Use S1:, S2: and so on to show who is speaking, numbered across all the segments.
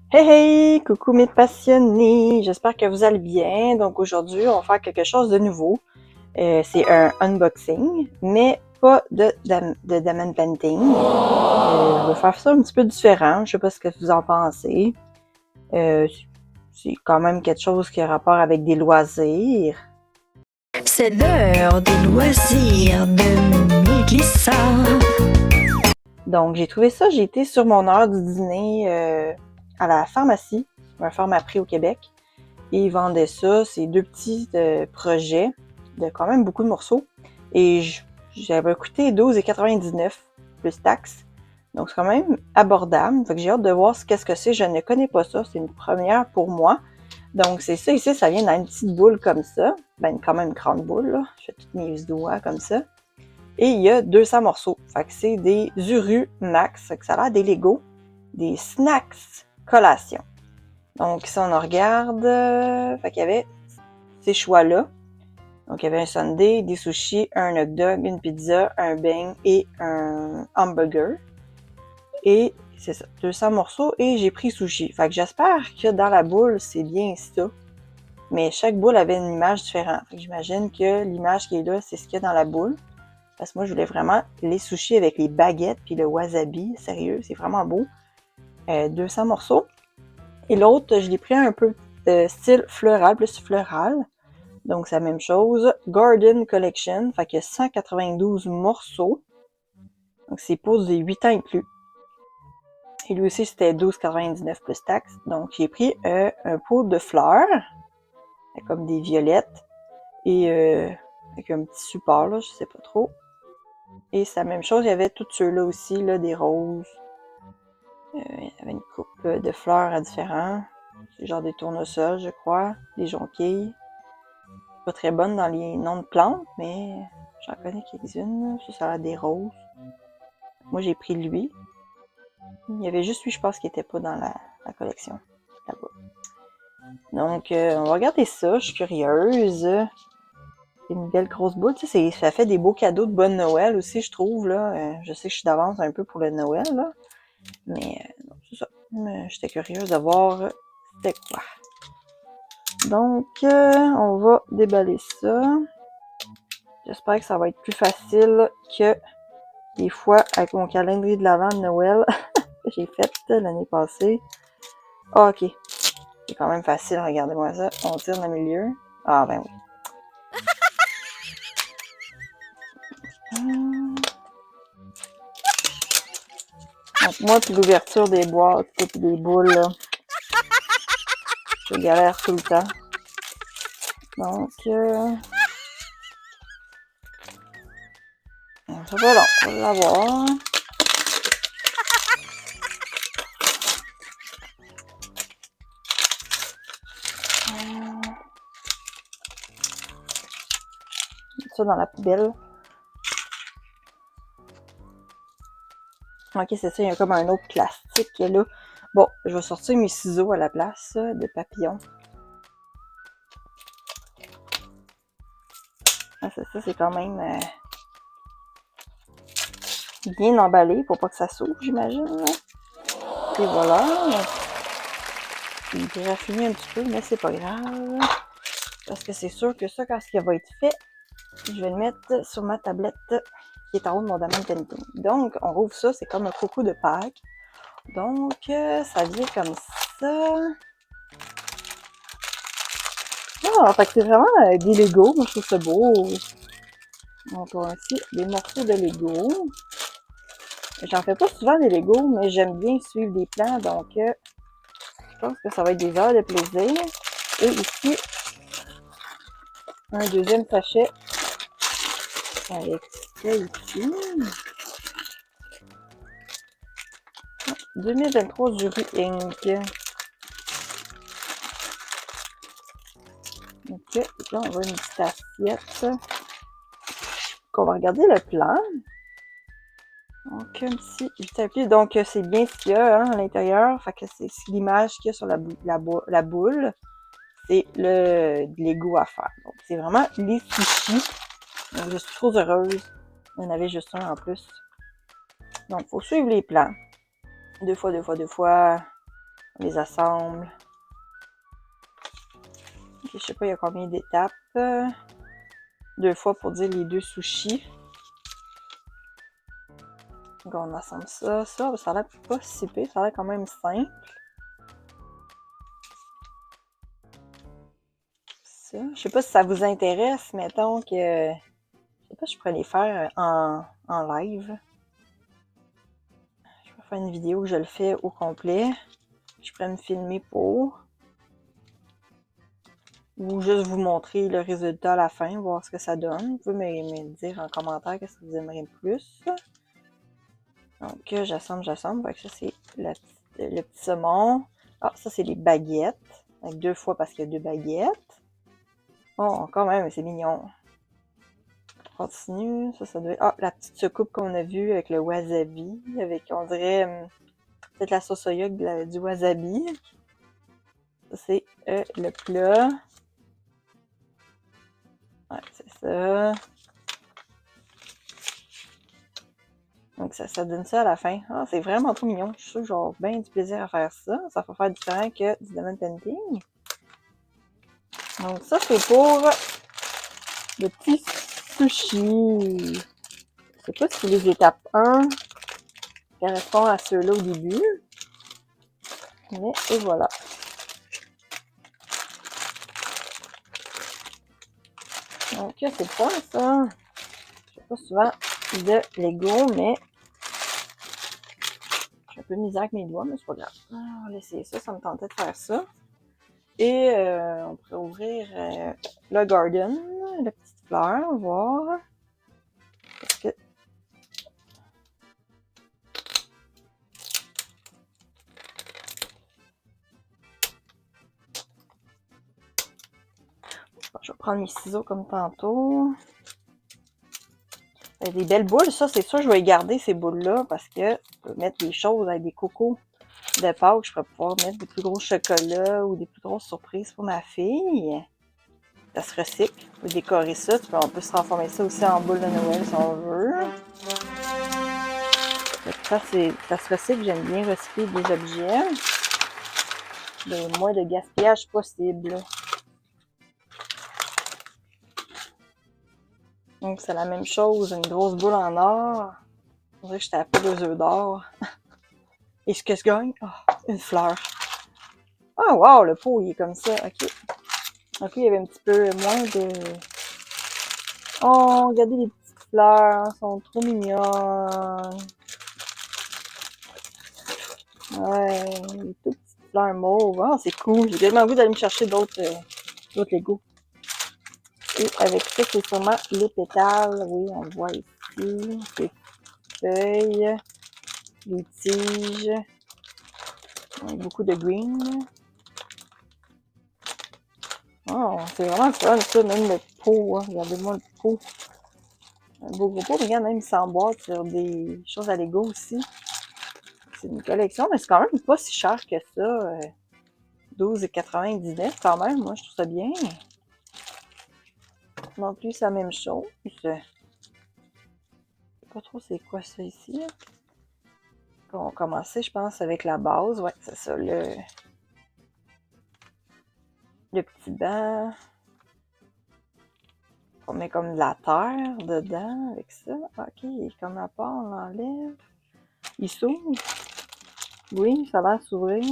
S1: Hey hey! Coucou mes passionnés! J'espère que vous allez bien. Donc aujourd'hui, on va faire quelque chose de nouveau. C'est un unboxing, mais pas de diamond painting. Je vais faire ça un petit peu différent. Je sais pas ce que vous en pensez. C'est quand même quelque chose qui a rapport avec des loisirs.
S2: C'est l'heure des loisirs de Mélissa.
S1: Donc j'ai trouvé ça, j'ai été sur mon heure du dîner à la pharmacie, un Pharmaprix au Québec. Et ils vendaient ça, c'est deux petits projets de quand même beaucoup de morceaux. Et j'avais coûté 12,99 plus taxes. Donc c'est quand même abordable. Fait que j'ai hâte de voir qu'est-ce que c'est. Je ne connais pas ça, c'est une première pour moi. Donc c'est ça ici, ça vient dans une petite boule comme ça. Ben quand même une grande boule, là. Je fais toutes mes doigts comme ça. Et il y a 200 morceaux. Fait que c'est des Uru Max. Fait que ça a l'air des Lego. Des snacks collation. Donc, si on regarde, fait qu'il y avait ces choix-là. Donc, il y avait un sundae, des sushis, un hot dog, une pizza, un beigne et un hamburger. Et c'est ça, 200 morceaux et j'ai pris sushi. Fait que j'espère que dans la boule, c'est bien ça. Mais chaque boule avait une image différente. Fait que j'imagine que l'image qui est là, c'est ce qu'il y a dans la boule. Parce que moi, je voulais vraiment les sushis avec les baguettes puis le wasabi. Sérieux, c'est vraiment beau. 200 morceaux. Et l'autre, je l'ai pris un peu style floral, plus floral. Donc, c'est la même chose. Garden Collection, fait qu'il y a 192 morceaux. Donc, c'est pour des 8 ans inclus. Et lui aussi, c'était 12,99 plus taxes. Donc, j'ai pris un pot de fleurs, comme des violettes, et avec un petit support, là, je sais pas trop. Et c'est la même chose, il y avait tous ceux-là aussi, là, des roses. Il y avait une coupe de fleurs à différents. C'est genre des tournesols, je crois, des jonquilles. Pas très bonne dans les noms de plantes, mais j'en connais quelques-unes. Ça a l'air des roses. Moi, j'ai pris lui. Il y avait juste lui, je pense, qui était pas dans la collection. Là-bas. Donc, on va regarder ça. Je suis curieuse. C'est une belle grosse boule. Tu sais, ça fait des beaux cadeaux de bonne Noël aussi, je trouve. Là. Je sais que je suis d'avance un peu pour le Noël, là. Mais non, c'est ça. J'étais curieuse de voir c'était quoi. Donc, on va déballer ça. J'espère que ça va être plus facile que des fois avec mon calendrier de l'Avent de Noël que j'ai fait l'année passée. Ah, ok. C'est quand même facile, regardez-moi ça. On tire dans le milieu. Ah, ben oui. Donc, moi, puis l'ouverture des boîtes, puis des boules, là, je galère tout le temps. Donc, ça va long, on va l'avoir. Ça dans la poubelle. Ok, c'est ça, il y a comme un autre plastique qui est là. Bon, je vais sortir mes ciseaux à la place de papillon. Ah, c'est ça, c'est quand même bien emballé pour pas que ça s'ouvre, j'imagine. Et voilà. Il est raffiné un petit peu, mais c'est pas grave. Parce que c'est sûr que ça, quand il va être fait, je vais le mettre sur ma tablette qui est en haut de mon diamond painting. Donc, on rouvre ça, c'est comme un coucou de Pâques. Donc, ça vient comme ça. Ah, fait que c'est vraiment des Lego. Moi, je trouve ça beau. Donc, on a ici des morceaux de Lego. J'en fais pas souvent des Lego, mais j'aime bien suivre des plans. Donc, je pense que ça va être des heures de plaisir. Et ici, un deuxième sachet avec ça ici. 2023 Jury Inc. Ok, là on va une petite assiette. On va regarder le plan. Donc, un petit vite. Donc, c'est bien ce qu'il y a hein, à l'intérieur. Fait que c'est l'image qu'il y a sur la boule. C'est le Lego à faire. Donc, c'est vraiment les sushis. Donc, je suis trop heureuse. Il y en avait juste un en plus. Donc, il faut suivre les plans. Deux fois. On les assemble. Okay, je sais pas il y a combien d'étapes. 2 fois pour dire les 2 sushis. Donc on assemble ça. Ça a l'air pas si pire, ça a l'air quand même simple. Ça. Je sais pas si ça vous intéresse, mettons que... Je sais pas si je pourrais les faire en live. Je vais faire une vidéo où je le fais au complet. Je pourrais me filmer pour. Ou juste vous montrer le résultat à la fin, voir ce que ça donne. Vous pouvez me dire en commentaire qu'est-ce que vous aimeriez le plus. Donc, j'assemble. Fait que ça, c'est le petit saumon. Ah, ça, c'est les baguettes. Avec 2 fois parce qu'il y a 2 baguettes. Oh, quand même, c'est mignon. On continue. Ça doit être... Ah, la petite soucoupe qu'on a vue avec le wasabi. Avec, on dirait, peut-être la sauce soya du wasabi. Ça, c'est le plat. Ouais, c'est ça. Donc, ça donne ça à la fin. Ah, c'est vraiment trop mignon. Je suis sûre que j'aurai bien du plaisir à faire ça. Ça va faire différent que du lemon painting. Donc, ça, c'est pour le petit sushi. Je sais pas si les étapes 1 correspondent à ceux-là au début. Mais, et voilà. Donc, c'est le fun, ça. Je fais pas souvent de Lego, mais j'ai un peu de misère avec mes doigts, mais c'est pas grave. On va laisser ça, ça me tentait de faire ça. Et on pourrait ouvrir le garden, la petite fleur, voir. Parce que... Bon, je vais prendre mes ciseaux comme tantôt. Il y a des belles boules, ça c'est sûr je vais les garder ces boules-là parce que je peux mettre des choses avec des cocos de Pâques. Je pourrais pouvoir mettre des plus gros chocolats ou des plus grosses surprises pour ma fille. Ça se recycle. On peut décorer ça. On peut se transformer ça aussi en boule de Noël si on veut. Ça se recycle. J'aime bien recycler des objets. Le moins de gaspillage possible. Donc c'est la même chose. Une grosse boule en or. On dirait que je tapais 2 œufs d'or. Et ce que je gagne? Oh, une fleur. Ah, wow, le pot, il est comme ça. OK. Donc, il y avait un petit peu moins de... Oh, regardez les petites fleurs. Elles sont trop mignonnes. Ouais, les toutes petites fleurs mauves. Ah, c'est cool. J'ai tellement envie d'aller me chercher d'autres Legos. Et avec ça, c'est sûrement les pétales. Oui, on le voit ici. Les feuilles. Les tiges. Avec beaucoup de green. Oh, c'est vraiment fun, ça, même le pot. Hein. Regardez-moi le pot. Un beau gros pot. Regarde, même il s'emboîte sur des choses à Lego aussi. C'est une collection, mais c'est quand même pas si cher que ça. 12,99 quand même. Moi, je trouve ça bien. Non plus, c'est la même chose. Je sais pas trop c'est quoi ça ici. On va commencer, je pense, avec la base. Ouais, c'est ça, le petit banc. On met comme de la terre dedans avec ça. Ok, comme à part, on l'enlève. Il s'ouvre. Oui, ça va s'ouvrir.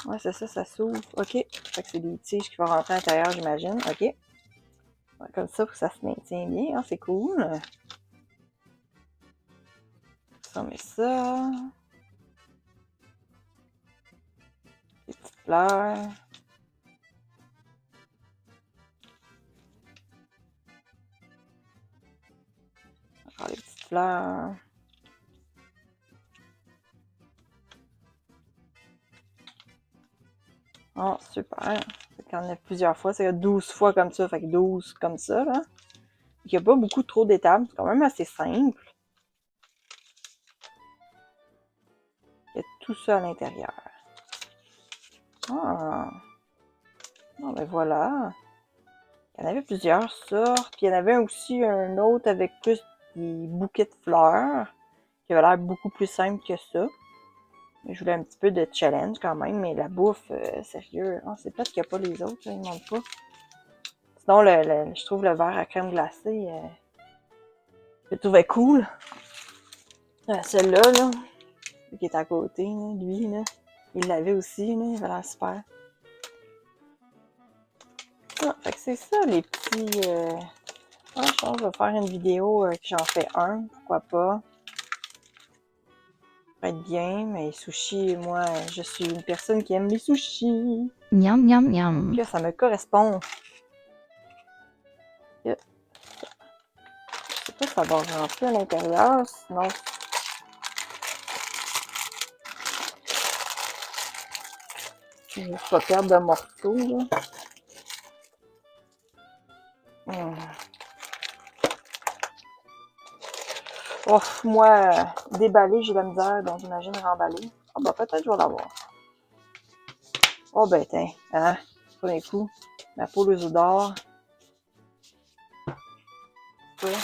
S1: Ouais, c'est ça, ça s'ouvre. OK. Fait que c'est des tiges qui vont rentrer à l'intérieur, j'imagine. OK. Ouais, comme ça, pour que ça se maintient bien. Ah, c'est cool. Ça, on met ça. Des petites fleurs. Encore des petites fleurs. Oh, super. Fait qu'on en a plusieurs fois. C'est 12 fois comme ça. Fait que 12 comme ça, là. Il n'y a pas beaucoup trop d'étapes. C'est quand même assez simple. Il y a tout ça à l'intérieur. Ah. Bon, ben voilà. Il y en avait plusieurs sortes. Puis il y en avait aussi un autre avec plus des bouquets de fleurs. Qui avait l'air beaucoup plus simple que ça. Je voulais un petit peu de challenge quand même, mais la bouffe, sérieux, hein, c'est peut-être qu'il n'y a pas les autres, là, ils montrent pas. Sinon, je trouve le verre à crème glacée, je le trouvais cool. Celui-là, là, qui est à côté, là, lui, là, il l'avait aussi, là, il avait l'air super. Ah, fait que c'est ça, les petits... Ah, je pense que je vais faire une vidéo que j'en fais un, pourquoi pas. Ça va être bien, mais sushis, moi, je suis une personne qui aime les sushis.
S2: Miam, miam, miam.
S1: Donc, ça me correspond. Je sais pas si ça va rentrer à l'intérieur, sinon... Je ne veux pas perdre de morceaux, là. Oh, moi, déballer, j'ai de la misère, donc j'imagine remballer. Ah bah peut-être je vais l'avoir. Oh ben tiens, hein, premier coup, ma poule aux œufs d'or. Ouais.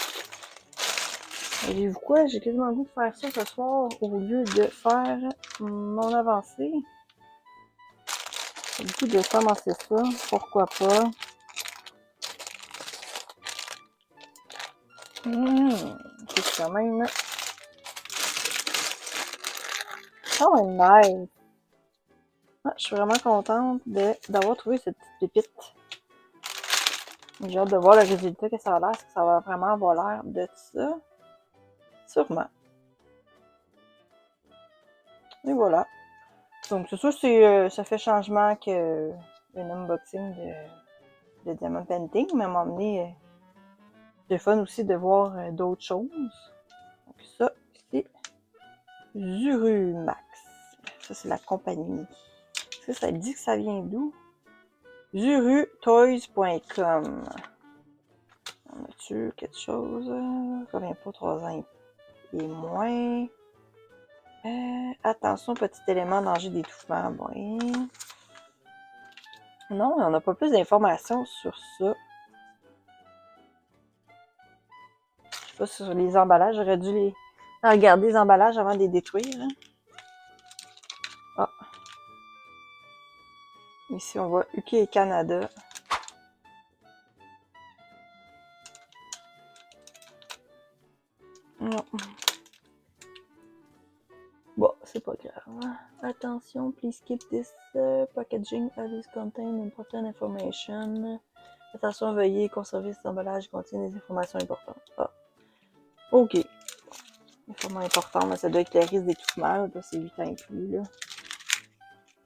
S1: Savez-vous quoi? J'ai quasiment le goût de faire ça ce soir au lieu de faire mon avancée. J'ai le goût de commencer ça, pourquoi pas. C'est quand même... Oh, nice! Ah, je suis vraiment contente d'avoir trouvé cette petite pépite. J'ai hâte de voir le résultat que ça a l'air. Est-ce que ça va vraiment avoir l'air de ça? Sûrement. Et voilà. Donc c'est sûr, ça fait changement que un unboxing de Diamond Painting, mais à un moment donné, c'est fun aussi de voir d'autres choses. Donc ça, c'est Zurumax. Ça, c'est la compagnie. Ça dit que ça vient d'où? Zurutoys.com. On a-tu quelque chose? Ça vient pas 3 ans et moins. Attention, petit élément, danger d'étouffement. Bon. Non, on n'a pas plus d'informations sur ça. Je sais pas sur les emballages. J'aurais dû regarder les emballages avant de les détruire. Hein. Ah. Ici, on voit UK et Canada. Non. Bon, c'est pas grave. Attention, please skip this packaging as this contain important information. Attention, veuillez conserver cet emballage qui contient des informations importantes. Ah. Ok. Informations importantes, mais ça doit être les risques d'étouffement. C'est 8 ans et plus, là.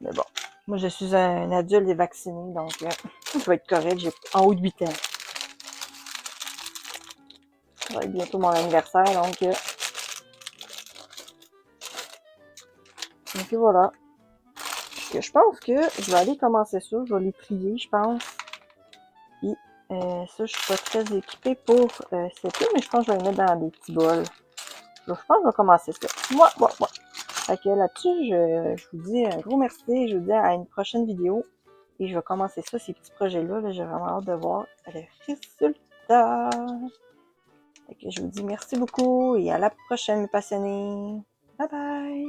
S1: Mais bon. Moi, je suis un adulte et vacciné, donc je vais être correct. J'ai en haut de 8 ans. Ça va être bientôt mon anniversaire, donc... Donc voilà. Je pense que je vais aller commencer ça. Je vais les trier, je pense. Puis ça, je suis pas très équipée pour cette mais je pense que je vais les mettre dans des petits bols. Donc, je pense que je vais commencer ça. Moi. Fait que là-dessus, je vous dis un gros merci. Je vous dis à une prochaine vidéo. Et je vais commencer ça, ces petits projets-là. Là, j'ai vraiment hâte de voir le résultat. Fait que je vous dis merci beaucoup et à la prochaine, mes passionnés. Bye bye!